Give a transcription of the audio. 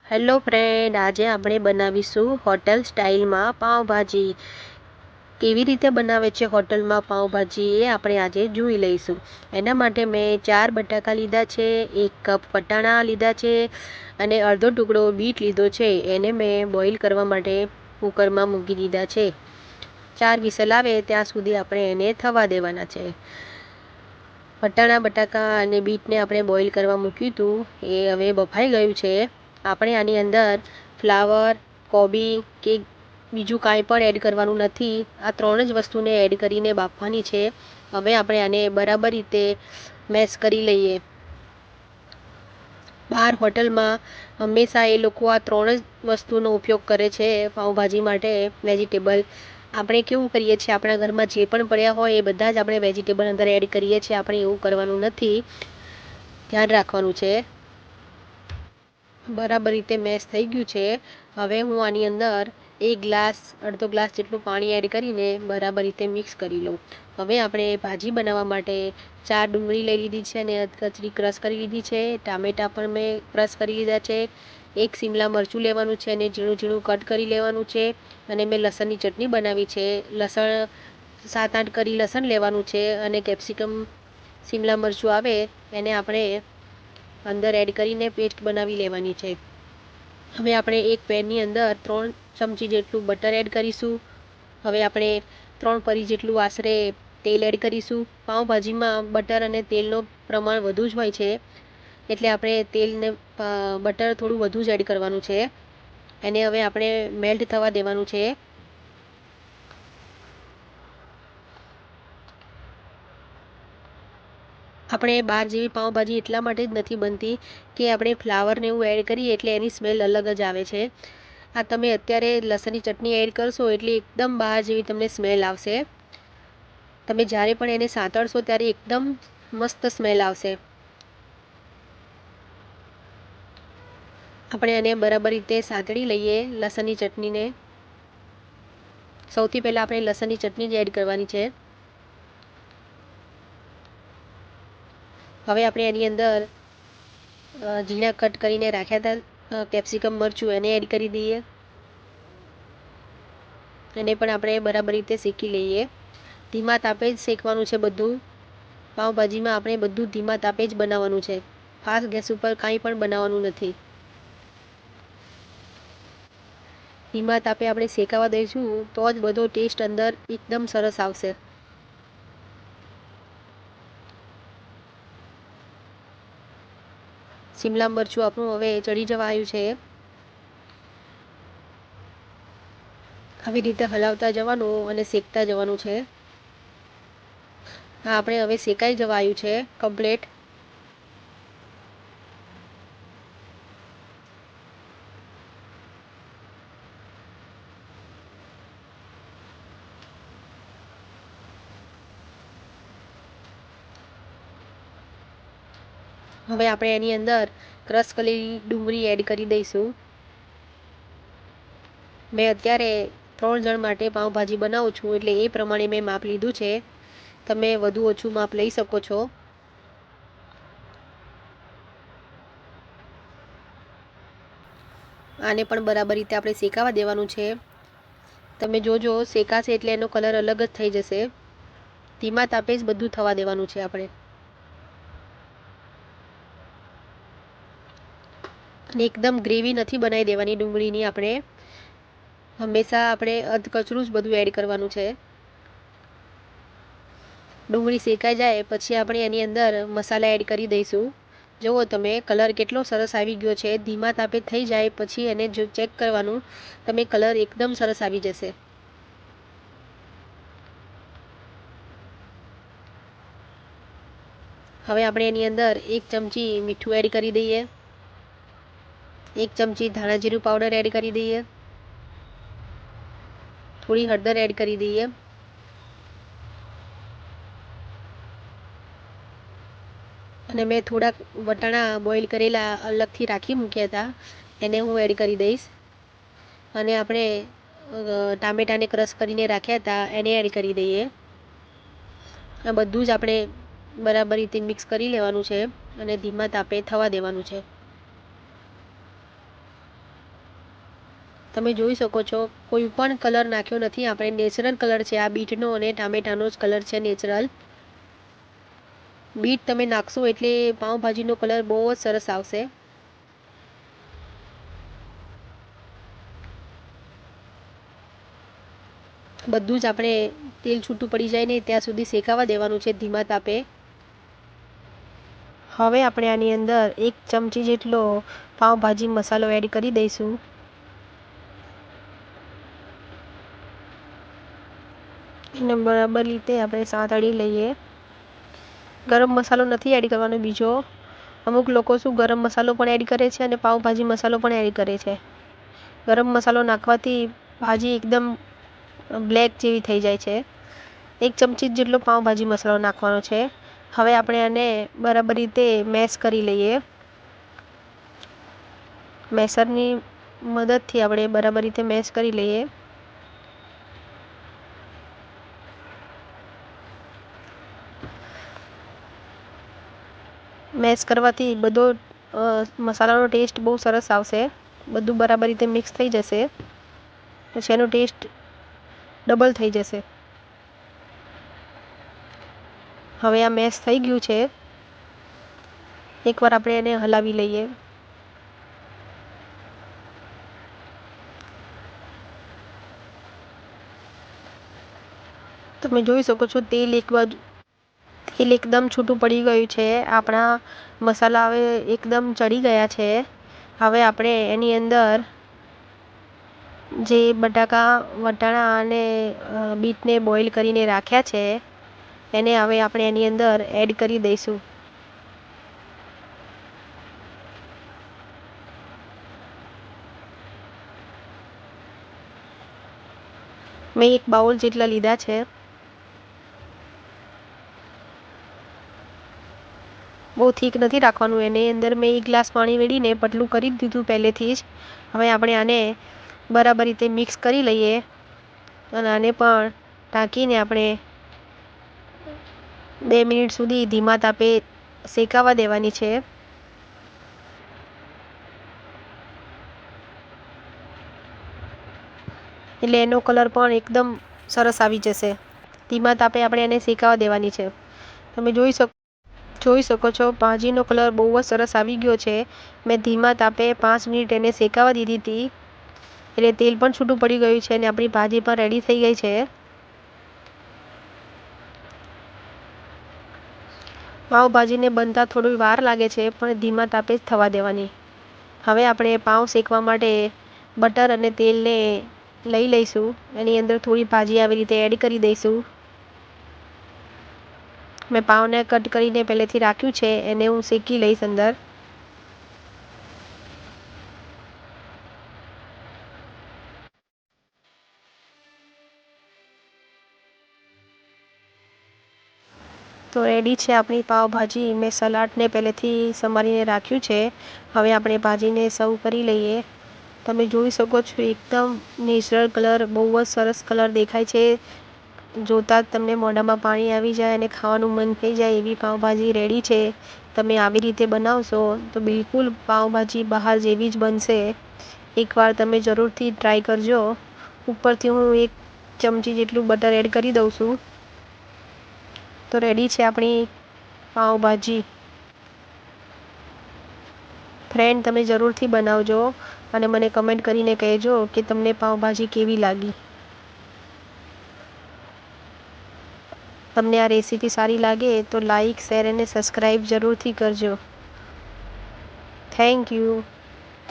Hello friend, આજે આપણે બનાવીશું હોટલ સ્ટાઇલમાં પાઉંભાજી. કેવી રીતે બનાવે છે હોટલમાં પાઉંભાજી એ આપણે આજે જોઈ લઈશું. એના માટે મેં 4 બટાકા લીધા છે, 1 કપ વટાણા લીધા છે અને અડધો ટુકડો બીટ લીધો છે. એને મેં બોઇલ કરવા માટે કુકરમાં મૂકી દીધા છે. 4 વિસલ આવે ત્યાં સુધી આપણે એને થવા દેવાના છે. વટાણા, બટાકા અને બીટને આપણે બોઇલ કરવા મૂક્યું હતું, એ હવે બફાઈ ગયું છે. આપણે આની અંદર ફ્લાવર, કોબી કે બીજું કાંઈ પણ એડ કરવાનું નથી. આ 3 જ વસ્તુને એડ કરીને બાફવાની છે. હવે આપણે આને બરાબર રીતે મેશ કરી લઈએ. બહાર હોટલમાં હંમેશા એ લોકો આ 3 જ વસ્તુનો ઉપયોગ કરે છે પાઉંભાજી માટે, વેજીટેબલ. આપણે કેવું કરીએ છીએ, આપણા ઘરમાં જે પણ પડ્યા હોય એ બધા જ આપણે વેજીટેબલ અંદર એડ કરીએ છીએ. આપણે એવું કરવાનું નથી, ધ્યાન રાખવાનું છે. બરાબર રીતે મેશ થઈ ગયું છે. હવે હું આની અંદર 1 ગ્લાસ, અડધો ગ્લાસ જેટલું પાણી એડ કરીને બરાબર રીતે મિક્સ કરી લઉં. હવે આપણે ભાજી બનાવવા માટે 4 ડુંગળી લઈ લીધી છે અને કચરી ક્રશ કરી લીધી છે. ટામેટાં પણ મેં ક્રશ કરી લીધા છે. 1 શિમલા મરચું લેવાનું છે અને ઝીણું ઝીણું કટ કરી લેવાનું છે. અને મેં લસણની ચટણી બનાવી છે. લસણ 7-8 કળી લસણ લેવાનું છે અને કેપ્સિકમ, શિમલા મરચું આવે એને આપણે અંદર એડ કરીને પેસ્ટ બનાવી લેવાની છે. હવે આપણે એક પેનની અંદર 3 ચમચી જેટલું બટર એડ કરીશું. હવે આપણે 3 પરી જેટલું આશરે તેલ એડ કરીશું. પાઉંભાજીમાં બટર અને તેલનું પ્રમાણ વધુ જ હોય છે, એટલે આપણે તેલને બટર થોડું વધુ જ એડ કરવાનું છે. એને હવે આપણે મેલ્ટ થવા દેવાનું છે. આપણે બહાર જેવી પાઉંભાજી એટલા માટે જ નથી બનતી કે આપણે ફ્લાવરને એવું એડ કરીએ એટલે એની સ્મેલ અલગ જ આવે છે. આ તમે અત્યારે લસણની ચટણી એડ કરશો એટલે એકદમ બહાર જેવી તમને સ્મેલ આવશે. તમે જ્યારે પણ એને સાંતળશો ત્યારે એકદમ મસ્ત સ્મેલ આવશે. આપણે એને બરાબર રીતે સાંતળી લઈએ લસણની ચટણીને. સૌથી પહેલાં આપણે લસણની ચટણી જ એડ કરવાની છે. હવે આપણે એની અંદર ઝીણા કટ કરીને રાખ્યા હતા કેપ્સિકમ મરચું, એને એડ કરી દઈએ. એને પણ આપણે બરાબર રીતે શેકી લઈએ. ધીમા તાપે જ શેકવાનું છે બધું. પાઉંભાજીમાં આપણે બધું ધીમા તાપે જ બનાવવાનું છે. ફાસ્ટ ગેસ ઉપર કાંઈ પણ બનાવવાનું નથી. ધીમા તાપે આપણે શેકાવા દઈશું તો જ બધો ટેસ્ટ અંદર એકદમ સરસ આવશે. શિમલા મરચું આપણું હવે ચડી જવા આવ્યું છે. આવી રીતે હલાવતા જવાનું અને શેકતા જવાનું છે. હા, આપણે હવે શેકાઈ જવા આવ્યું છે કમ્પ્લીટ. હવે આપણે એની અંદર ક્રશ કરેલી ડુંગળી એડ કરી દઈશું. મેં અત્યારે 3 જણ માટે પાઉંભાજી બનાવું છું એટલે એ પ્રમાણે મેં માપ લીધું છે. તમે વધુ ઓછું માપ લઈ શકો છો. આને પણ બરાબર રીતે આપણે શેકાવા દેવાનું છે. તમે જોજો, શેકાશે એટલે એનો કલર અલગ જ થઈ જશે. ધીમા તાપે જ બધું થવા દેવાનું છે આપણે. અને એકદમ ગ્રેવી નથી બનાવી દેવાની ડુંગળીની. આપણે હંમેશા આપણે અધકચરું જ બધું એડ કરવાનું છે. ડુંગળી શેકાઈ જાય પછી આપણે એની અંદર મસાલા એડ કરી દઈશું. જુઓ તમે, કલર કેટલો સરસ આવી ગયો છે. ધીમા તાપે થઈ જાય પછી એને જો ચેક કરવાનું, તમે કલર એકદમ સરસ આવી જશે. હવે આપણે એની અંદર 1 ચમચી મીઠું એડ કરી દઈએ. 1 ચમચી ધાણા જીરું પાવડર એડ કરી દઈએ. થોડી હળદર એડ કરી દઈએ. અને મેં થોડાક વટાણા બોઇલ કરેલા અલગથી રાખી મૂક્યા હતા, એને હું એડ કરી દઈશ. અને આપણે ટામેટાને ક્રશ કરીને રાખ્યા હતા એને એડ કરી દઈએ. આ બધું જ આપણે બરાબર રીતે મિક્સ કરી લેવાનું છે અને ધીમા તાપે થવા દેવાનું છે. તમે જોઈ શકો છો કોઈ પણ કલર નાખ્યો નથી આપણે, નેચરલ કલર છે આ બીટનો અને ટામેટાનો જ કલર છે નેચરલ. બીટ તમે નાખશો એટલે પાઉંભાજીનો કલર બહુ જ સરસ આવશે. બધું જ આપણે તેલ છૂટું પડી જાય ને ત્યાં સુધી શેકાવા દેવાનું છે ધીમા તાપે. હવે આપણે આની અંદર 1 ચમચી જેટલો પાઉંભાજી મસાલો એડ કરી દઈશું. એને બરાબર રીતે આપણે સાંતળી લઈએ. ગરમ મસાલો નથી એડ કરવાનો બીજો. અમુક લોકો શું ગરમ મસાલો પણ એડ કરે છે અને પાઉંભાજી મસાલો પણ એડ કરે છે. ગરમ મસાલો નાખવાથી ભાજી એકદમ બ્લેક જેવી થઈ જાય છે. 1 ચમચી જેટલો પાઉંભાજી મસાલો નાખવાનો છે. હવે આપણે આને બરાબર રીતે મેશ કરી લઈએ. મેસરની મદદથી આપણે બરાબર રીતે મેશ કરી લઈએ. મેશ કરવાથી બધો મસાલાનો ટેસ્ટ બહુ સરસ આવશે. બધું બરાબર રીતે મિક્સ થઈ જશે પછી એનો ટેસ્ટ ડબલ થઈ જશે. હવે આ મેશ થઈ ગયું છે. એકવાર આપણે એને હલાવી લઈએ. તમે જોઈ શકો છો તેલ એકદમ છૂટું પડી ગયું છે. આપણા મસાલા હવે એકદમ ચડી ગયા છે. હવે આપણે એની અંદર જે બટાકા વટાણા અને બીટને બોઇલ કરીને રાખ્યા છે એને હવે આપણે એની અંદર એડ કરી દઈશું. મેં 1 બાઉલ જેટલા લીધા છે. બહુ થીક નથી રાખવાનું. એની અંદર મેં 1 ગ્લાસ પાણી રેડીને પતલું કરી દીધું પહેલેથી જ. હવે આપણે આને બરાબર રીતે મિક્સ કરી લઈએ અને આને પણ ઢાંકીને આપણે 2 મિનિટ સુધી ધીમા તાપે શેકાવા દેવાની છે. એટલે એનો કલર પણ એકદમ સરસ આવી જશે. ધીમા તાપે આપણે એને શેકાવા દેવાની છે. તમે જોઈ શકો છો ભાજીનો કલર બહુ જ સરસ આવી ગયો છે. મેં ધીમા તાપે 5 મિનિટ એને શેકાવા દીધી હતી એટલે તેલ પણ છૂટું પડી ગયું છે અને આપણી ભાજી પણ રેડી થઈ ગઈ છે. પાઉંભાજીને બનતા થોડી વાર લાગે છે પણ ધીમા તાપે જ થવા દેવાની. હવે આપણે પાઉં શેકવા માટે બટર અને તેલને લઈ લઈશું. એની અંદર થોડી ભાજી આવી રીતે એડ કરી દઈશું. મેં પાઉંને કટ કરીને પહેલેથી રાખ્યું છે એને હું શેકી લઈશ અંદર. તો રેડી છે આપણી પાવભાજી. મેં સલાડને પહેલેથી સમારીને રાખ્યું છે. હવે આપણે ભાજીને સર્વ કરી લઈએ. તમે જોઈ શકો છો એકદમ નેચરલ કલર, બહુ જ સરસ કલર દેખાય છે. જોતાં જ તમને મોઢામાં પાણી આવી જાય અને ખાવાનું મન થઈ જાય એવી પાઉંભાજી રેડી છે. તમે આવી રીતે બનાવશો તો બિલકુલ પાઉંભાજી બહાર જેવી જ બનશે. એકવાર તમે જરૂરથી ટ્રાય કરજો. ઉપરથી હું 1 ચમચી જેટલું બટર એડ કરી દઉં છું. તો રેડી છે આપણી પાઉંભાજી. ફ્રેન્ડ તમે જરૂરથી બનાવજો અને મને કમેન્ટ કરીને કહેજો કે તમને પાઉંભાજી કેવી લાગી. તમને આ રેસીપી સારી લાગે તો લાઈક, શેર અને સબસ્ક્રાઈબ જરૂરથી કરજો. Thank you.